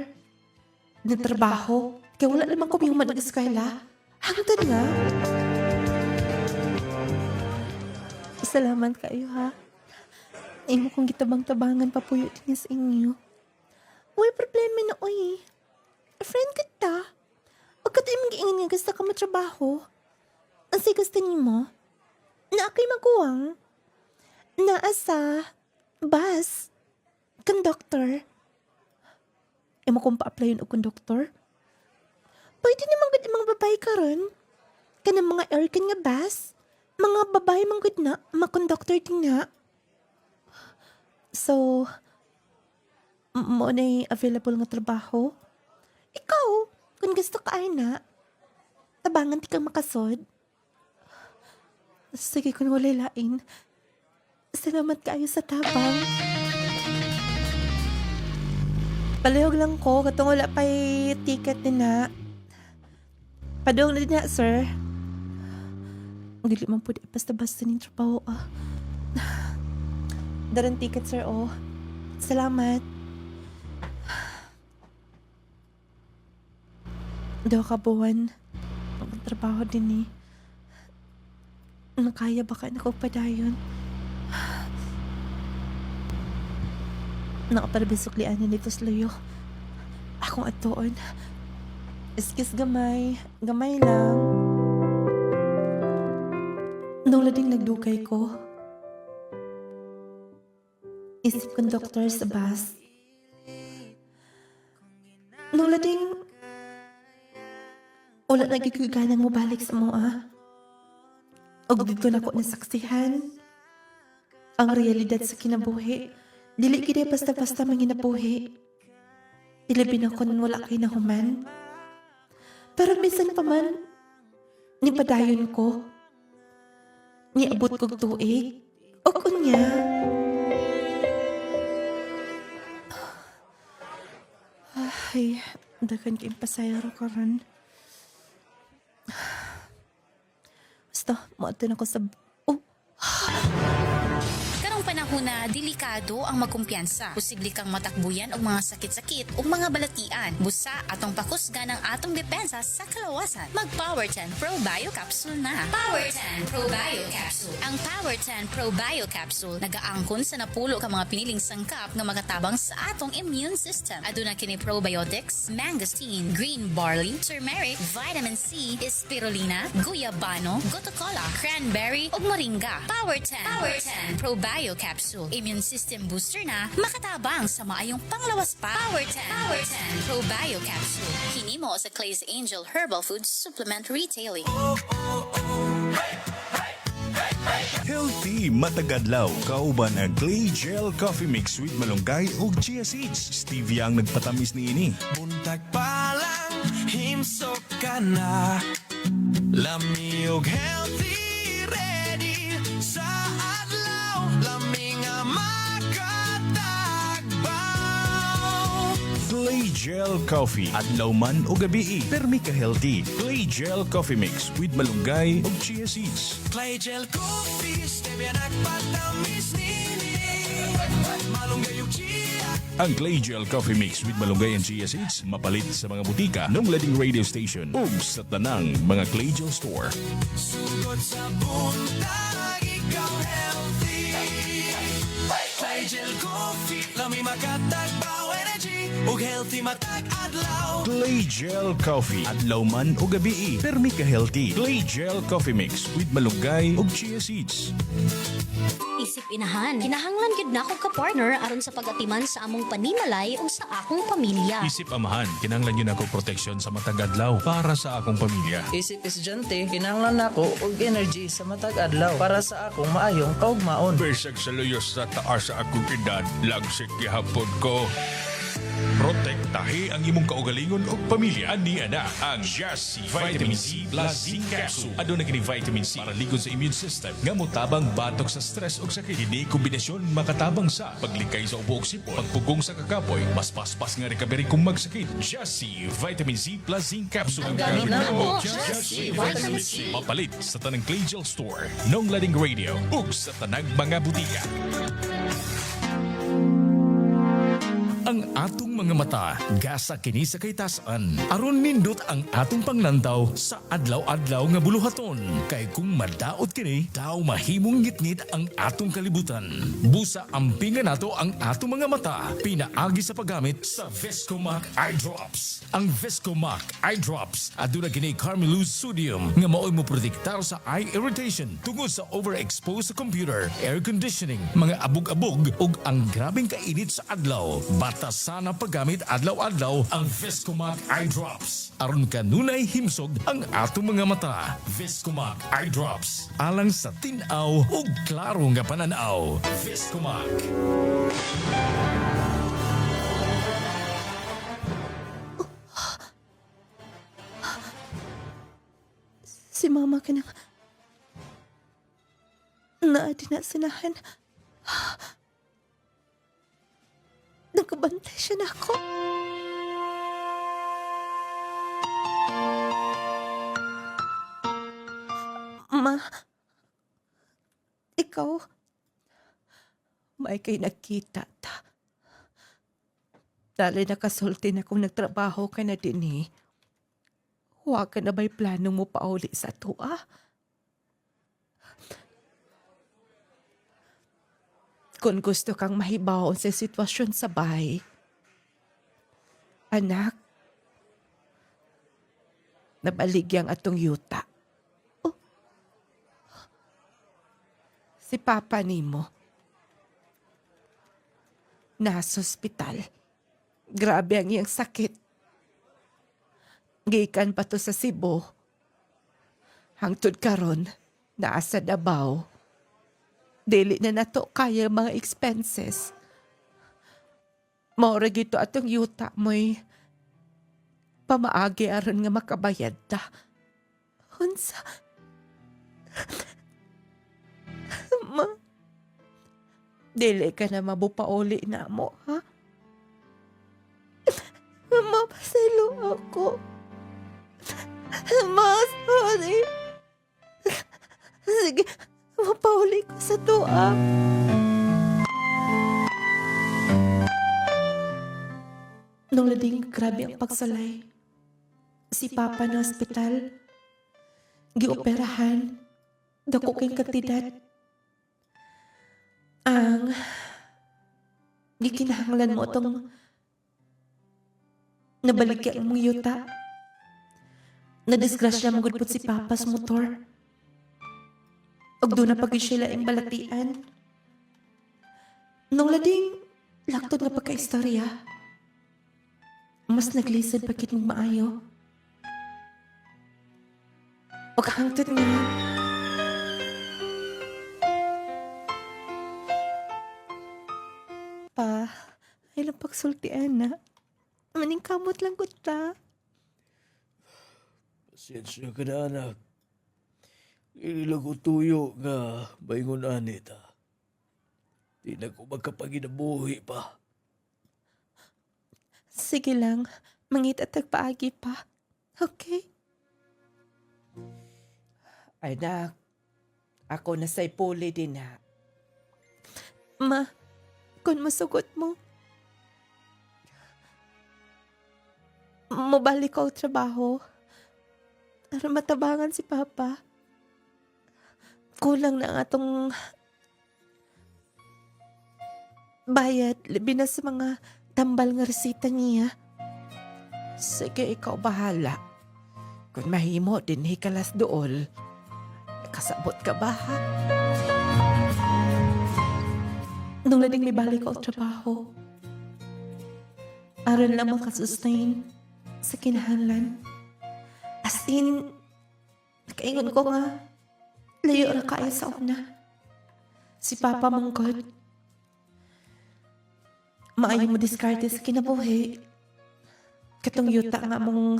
nagtrabaho, kaya wala naman ko yung mag-eskwela. Hangtod nga. Salamat kayo ha. Imo kong gitabang-tabangan papuyo din sa inyo. Uy, problema na uy. Friend kita. Pagkat imong giingin nga gusto ka matrabaho. Ang gusto niyo mo? Na ako'y maguwang. Naasa. Bus. Conductor. Imo kong pa-applyin o conductor? Pwede naman gud imong babae karon. Kanang mga aircon nga bus. Mga babae mang gud na, mga conductor din na. So, mo na available nga trabaho? Ikaw, kung gusto ka ay na, tabangan ti kang makasod. Sige kung walay lain. Salamat kaayo sa tabang. Palihog lang ko, katong wala pa'y ticket din na. Padung na din na, sir. Dili man po di basta-basta ng trabaho, ah. Daran ticket, sir, oh. Salamat. Daw ka buwan. Ang trabaho din eh. Nakaya ba ka na ko padayon? Nakaparabisuklian na nito sa layo. Akong atoon. Excuse gamay. Gamay lang. Nung lading nagdugay ko, isip kong doktor sa bus. Nung lading, wala nagkikuganang mo balik sa mua. Og dito na ko nasaksihan ang realidad sa kinabuhi. Dili gid basta-basta manginabuhi. Ilabin ako nun wala kay nahuman. Pero minsan pa man, nipadayon ko. Niabot kong tuig. O kunya. Ay, dagan kayong pasayaro ka ron. Basta, maatin ako sa... Oh! Karong panahon na delikado ang magkumpiyansa. Posible kang matakbuyan og mga sakit-sakit o mga balatian. Busa atong pakusgan ang atong depensa sa kalawasan. Mag Power 10 Pro Bio Capsule na. Power 10 Pro Bio Capsule. Ang Power 10 Pro Bio Capsule nagaangkon sa napulo ka mga piniling sangkap nga magatabang sa atong immune system. Aduna kini probiotics, mangosteen, green barley, turmeric, vitamin C, spirulina, guyabano, gotocola, cranberry ug moringa. Power 10 Pro Bio Capsule. Immune system booster na makatabang sa maayong panglawas pa. Power 10 Pro Bio Capsule. Hinimo sa Clay's Angel Herbal Food Supplement Retailing. Healthy matagadlaw kauban ang Clay Gel Coffee Mix with malunggay ug chia seeds. Stevia ang nagpatamis niini. Buntag pa lang, himsok ka na. Lami og healthy, ready sa adlaw. Lami nga makatagbaw. Clay Gel Coffee. Adlaw man o gabi, permi ka healthy. Clay Gel Coffee Mix with malunggay ug chia seeds. Clay Gel Coffee, stevia nagpatamis nini. Malunggay og chia. Ang Clay Gel Coffee Mix with malunggay and chia seeds mapalit sa mga butika ng lading radio station ug sa tanang mga Clay Gel store. Sugod sa buntag, ikaw healthy. Clay Gel Coffee, lami makatagbaw energy. ug healthy matag adlaw. Clay Gel Coffee. Adlaw man o gabi, permi ka healthy. Clay Gel Coffee Mix with malunggay ug chia seeds. Isip inahan, kinahanglan gid nako ka partner aron sa pagatiman sa among panimalay o sa akong pamilya. Isip amahan, kinahanglan yun ako proteksyon sa matag adlaw para sa akong pamilya. Isip estudyante, kinahanglan nako og energy sa matag adlaw para sa akong maayong kaugmaon. Besag sa luyos sa taas sa akong edad, lagsik gihapon ko. Protektahe ang imong kaugalingon o pamilya. Ani ana ang Jassy Vitamin C Plus Zinc Capsule. Aduna kini vitamin C para ligon sa immune system nga motabang batok sa stress o sakit. Kini kombinasyon makatabang sa paglikay sa ubo ug sipon, pagpugong sa kakapoy, mas paspas nga recovery kung magsakit. Jassy Vitamin C Plus Zinc Capsule. Ang gamit na mo, Jassy Vitamin C. Mapalit sa tanang Clay Gel Store, Nong Lading Radio ug sa tanang mga butika. Ang atong mga mata, gasa kini sa kaytasan. Aron nindot ang atong panglantaw sa adlaw-adlaw nga buluhaton. Kay kung madaot kini, daw mahimong ngitngit ang atong kalibutan. Busa ampingan nato ang atong mga mata, pinaagi sa paggamit sa Viscomac Eye Drops. Ang Viscomac Eye Drops, aduna kini Carmelose Sodium nga maoy mo protektar sa eye irritation tungod sa overexposed sa computer, air conditioning, mga abog-abog ug ang grabeng kainit sa adlaw. Bata sana paggamit adlaw-adlaw ang Viscomac Eye Drops. Aron kanunay himsog ang atong mga mata. Viscomac Eye Drops. Alang sa tinaw ug klaro nga pananaw. Viscomac. Si mama ka nang naadi na sinahan. Nagkabantay siya na ako. Ma, ikaw, May kay nakita ta. Dali nakasulti na kung nagtrabaho ka na din eh. Huwag ka na ba'y planong mo pauli sa tuwa? Kung gusto kang mahibaw sa sitwasyon sa bahay, anak, nabaligyang atong yuta. Oh. Si Papa nimo, nasa ospital. Grabe ang iyang sakit. Gikan pa to sa Cebu. Hangtod karon, naasa Davao. Dili na nato kaya mga expenses. Maura gito atong yuta mo'y pamaagi aron nga makabayad ta. Unsa? Ma, dili ka na mabupauli na mo, ha? Mapasalo ako. Ma, sorry. Sige, mapauli ko sa tuwa. Nung lading grabe ang pagsalay, si Papa na ospital, gioperahan, dako kay kantidad. Ang gikinahanglan mo itong nabalik ang mong yuta. Nadisgrasya mo gudpod si Papa sa motor. Og doon na pag-isila ang balatian. Nung lading laktod nga pagka-istorya, mas naglisod pa kitong maayo. Og hangtod nga, Pa, ay lang pagsultian na. Maning kamot lang ko ta. Pasensya ka na, anak. Inilang ko tuyo nga baingon anita. Di na ko magkapaginabuhi pa. Sige lang, mangit at tagpaagi pa. Okay? Anak, ako na sa'y puli din ha. Ma, kung masugot mo, mabalik ko ang trabaho para matabangan si Papa. Kulang na ang atong bayad, labi na sa mga tambal nga resita niya. Sige, ikaw bahala. Kung mahimo din hikalas dool, kasabot ka ba ha? Nung lading may balik ko ang trabaho, aron lang makasustain sa kinahanglan. As in, nakaingon ko nga, layo ra kaya sa una. Si Papa Mangkod, maayo mo diskarte sa kinabuhi. Katong yuta nga mong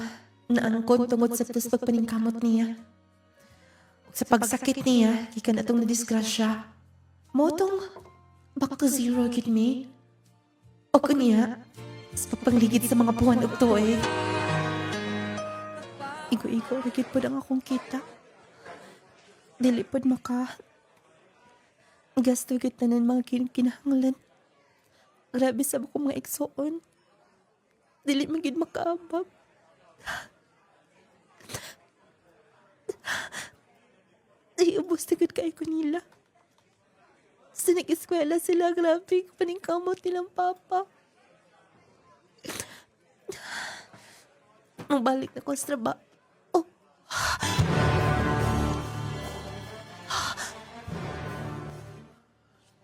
naangkon tungod sa tus pagpaningkamot niya. Sa pagsakit niya, gikan atong nadisgrasya. Motong, back to zero gid me. O kunya, sa pagpangligid sa mga buwan ug tuig. Igo-igo rigid pod ang akong kita. Dili pod maka gasto gid tanan mga kinahanglan. Grabe sa akong mga igsoon. Dili man gid makaabab. Ay, ubos na gud kay ko nila. Sa nag-eskwela sila, grabe, paningkamot nilang papa. Mabalik na ko sa trabaho. Oh.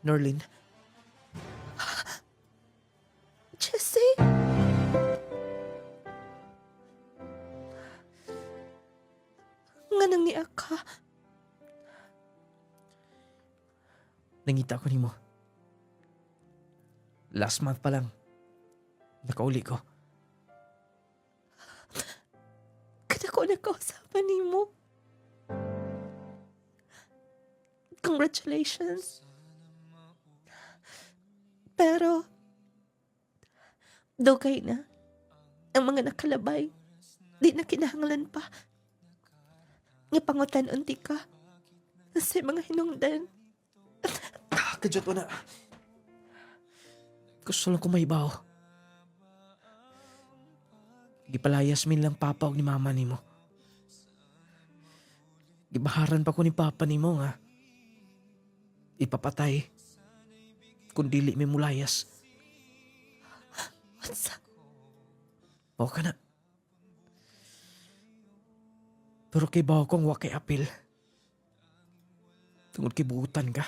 Norlin, Jessie? Nga nang ni Aka. nangita ko nimo. Last month pa lang, nakauli ko. Kada ko nakausapan nimo. Congratulations. Pero, dugay na. Ang mga nakalabay, di na kinahanglan pa. Nga pangutan unti ka. Sa mga hinungdan. Kadyot mo na. Gusto lang ko maibaw. Gipalayas min lang papa o ni mama ni mo. Gibaharan pa ko ni papa ni mo nga. Ipapatay. Kung dili may mulayas. What's up? Bawa ka na. Pero kay bawa kong wakay apil. Tungod kay buutan ka.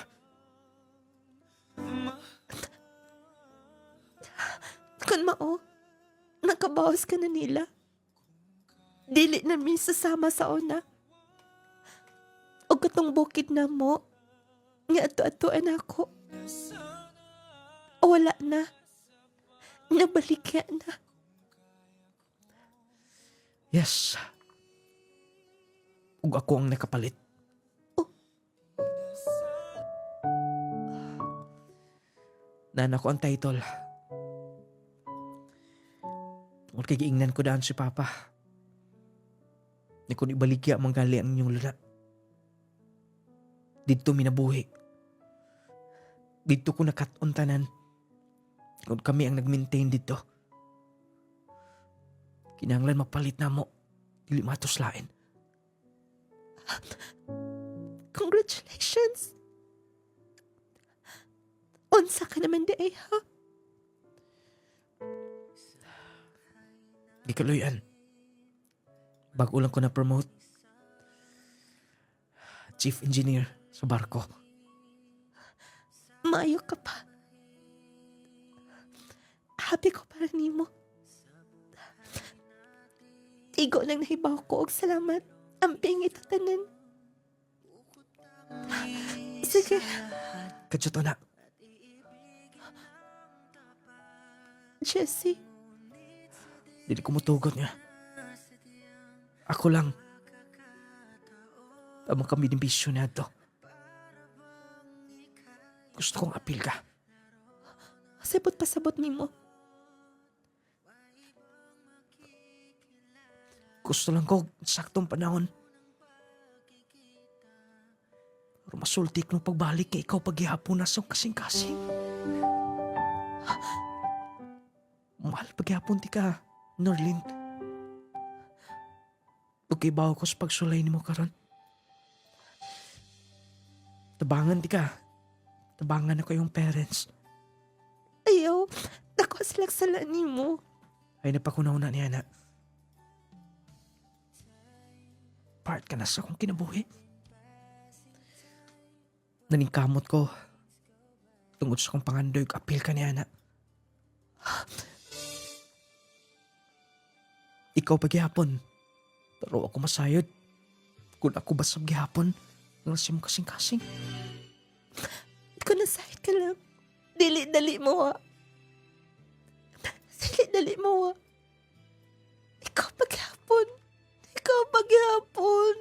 Kung mao, nakabawas ka na nila. Dili na mi sasama sa una. O katong bukid na mo, nga ato-atoan ako. O wala na. Nabaligya na. Yes. Ug ako ang nakapalit. Nana ko ang title. Tungkol kay giingnan ko daan si Papa. Ni kung ibaligya manggali ang inyong lula. Dito minabuhi. Dito ko nakat-on tanan. Kung kami ang nag-maintain dito. Kinahanglan mapalit na mo. Dili matuslain. Congratulations. Unsa ka naman di ay ha? Di kaluyan. Bago lang ko na-promote. Chief Engineer sa barko. Maayo ka pa. Happy ko para nimo. Igo nang nahibaw ko og salamat. Ang pingit tanan. Sige. Kadyo na. Jessie. Dili ko mutugot niya. Ako lang. Tama kami ng bisyo na ito. Gusto kong apil ka. Sabot pasabot nimo. Gusto lang ko saktong panahon. Pero masultik nung pagbalik kay ikaw paghihapon na sa kasing-kasing. Mahal paghihapon ti ka, Norlin. Pagkibaw ko sa pagsulay ni mo karon. Tabangan ti ka. Tabangan ako yung parents. Ayaw. Ako. sila sala nimo. Ay napakunaw na niya na. Part ka na sa akong kinabuhi. Naningkamot ko. Tungod sa akong pangandoy, apil ka niya na. Ikaw pa gihapon. Pero ako masayod. Kung ako basab gihapon, ang rasi mo kasing-kasing. Ikaw nasahit ka lang. Dili-dali mo ha. Dili-dali mo ha. Ikaw paghapon. Ikaw paghapon.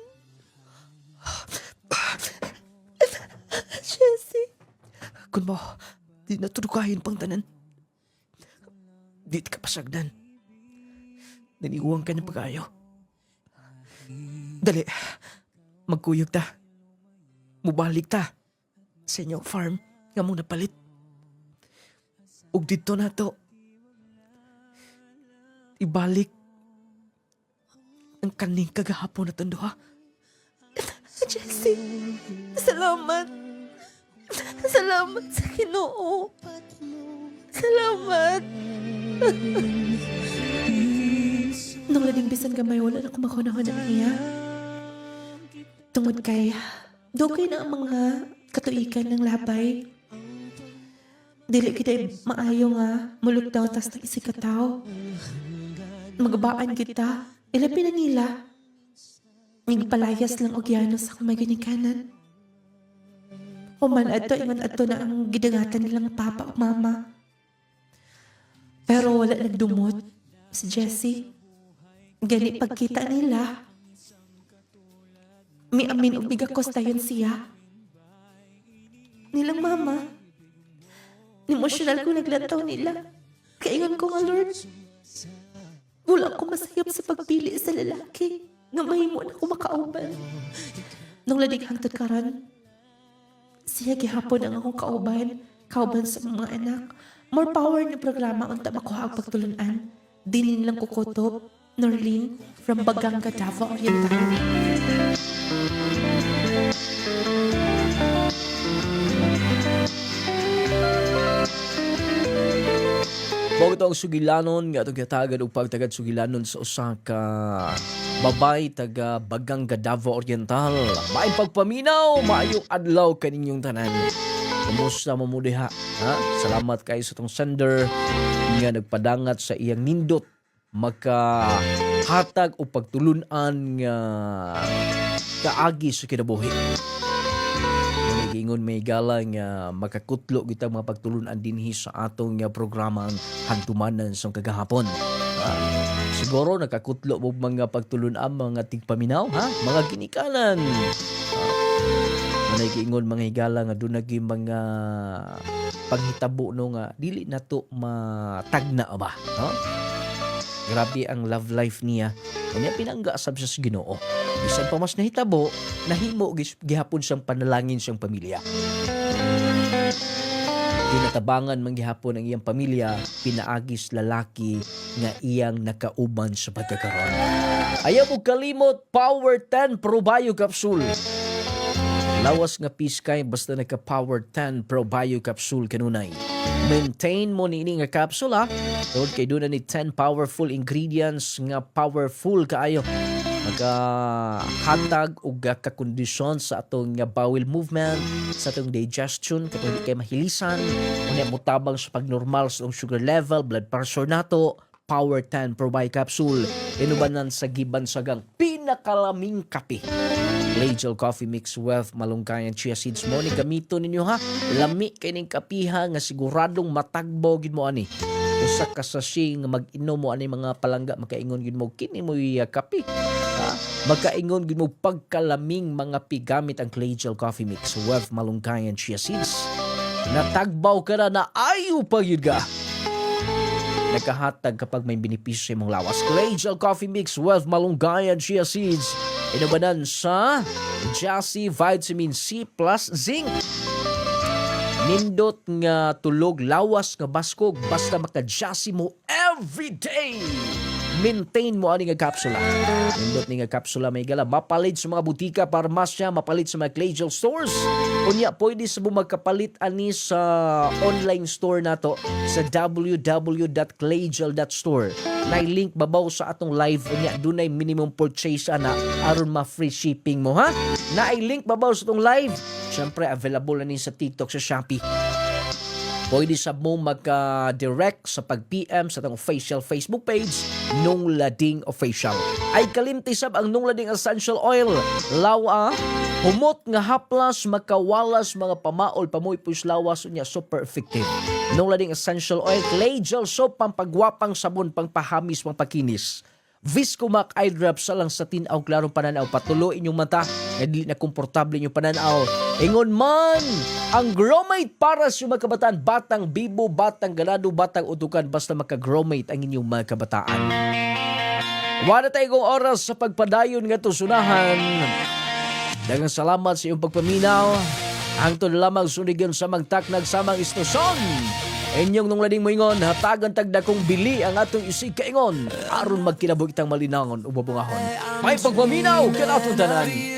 Jessie. Kung mo, di natudukahin pang tanan. Di ka pasagdan. Naniuwang ka ng pag-ayo. Dali, magkuyog ta. Mubalik ta. Sa inyong farm, nga mong napalit. Ug dito na to. Ibalik ang kaning kagahapon na tondo ha. Jessie. Salamat. Salamat sa Ginoo. Salamat. Nung lading bisan gamay, wala na kumakunahon na niya. Tungod kay, dugay na ang mga katuikan ng labay. Dili kita maayo nga, mulugtaw tas ng isikataw. Magabaan kita, ilabi na nila. Palayas lang og yanos sa kumaginikanan. Human ato, ingon ato na ang gidangatan nilang papa o mama. Pero wala nagdumot si Jessie. Gani pagkita nila, mi amin og migakostayon siya. Nilang mama, emosyonal ko naglataw nila. Kaingon ko nga, Lord, wala ko masayap sa pagpili sa lalaki nga mahimo na ko makauban. Nung ladig hangtod karon, siya gihapon ang akong kauban sa mga anak. More power ni programa unta makuha ang pagtulunan. Dinin lang kukutob, Norlene from Baganga, Davao Oriental. Bago ito ang sugilanon, nga ito kitagad o pagtagad sugilanon sa usa ka babay taga Baganga, Davao Oriental. Maayong pagpaminaw, maayong adlaw kaninyong tanan. Kumusta mo mo diha? Ha? Salamat kayo sa tong sender nga nagpadangat sa iyang nindot makahatag o pagtulunan nga kaagi sa kinabuhi. Gingon may gala nga makakutlo kita mga pagtulunan dinhi sa atong nga programang hantumanan sa kagahapon. Siguro nakakutlo mo mga pagtulunan mga tigpaminaw, ha? Mga ginikanan. Manay giingon mga higala nga doon naging mga panghitabo no nga dili na to matagna ba, no? Grabe ang love life niya. Kanya pinangga sab siya sa Ginoo. Bisan pa mas nahitabo, nahimo gihapon siyang panalangin siyang pamilya. Dinatabangan man gihapon ang iyang pamilya, pinaagis lalaki nga iyang nakauban sa pagkakaroon. Ayaw mo kalimot, Power 10 Pro Bio Capsule. Lawas nga piskay basta naka Power 10 Pro Bio Capsule kanunay. Maintain mo ni ini nga capsule ha. Tungod kay doon na ni 10 powerful ingredients nga powerful kaayo. Maghatag og kakondisyon sa atong nga bowel movement, sa atong digestion, katong di kay mahilisan, unya mutabang sa pagnormal sa atong sugar level, blood pressure nato. Power 10 Pro Bio Capsule. Inubanan sa gibansagang pinakalaming kape. Collegial Coffee Mix with malungkayan chia seeds mo ni gamito ninyo ha. Lami kay ning kapiha nga siguradong matagbo gid mo ani. Usa ka sachet nga mag-inom mo ani mga palangga makaingon gid mo kini mo kape. Ha? Makaingon gid mo pagkalaming mga pigamit ang Collegial Coffee Mix with malungkayan chia seeds. Natagbaw ka na ayo pa yun ka. Nagkahatag kapag may benepisyo sa imong lawas. Collegial Coffee Mix with malungkayan chia seeds. Inubanan sa Jassy Vitamin C plus Zinc. Nindot nga tulog lawas nga baskog basta maka-Jassy mo everyday. maintain mo ani nga kapsula. Nindot ni nga kapsula may gala mapalit sa mga butika, parmasya, mapalit sa mga Clay Gel stores. Unya pwede sa mo magkapalit ani sa online store nato sa www.claygel.store. Nay link babaw sa atong live unya dunay minimum purchase ana aron ma-free shipping mo ha. Nay link babaw sa atong live. Syempre available na ni sa TikTok, sa Shopee. Pwede sa mo magka-direct sa pag-PM sa atong official Facebook page, Nung Lading Official. Ay kalimtisab ang Nung Lading Essential Oil. Lawa, humot nga haplas, makawalas, mga pamaol, pamoy puslawas, unya super effective. Nung Lading Essential Oil, Clay Gel Soap, pampagwapang sabon, pangpahamis, pangpakinis. Viscomac Eye Drops sa lang sa tinaw, klarong pananaw, patulo inyong mata, na dili na komportable inyong pananaw. Ingon man, ang Gromate para sa mga kabataan, batang bibo, batang ganado, batang utukan, basta maka-Gromate ang inyong mga kabataan. Wala tayong oras sa pagpadayon nga tusunahan. Dagang salamat sa iyong pagpaminaw. Hangtod lamang sunigan sa magtaknag samang istasyon. Inyong Nung Lading moingon, hatagan tagda kong bili ang atong isig kaingon aron magkinabog itang malinangon o babungahon. May pagpaminaw, kanatong tanan.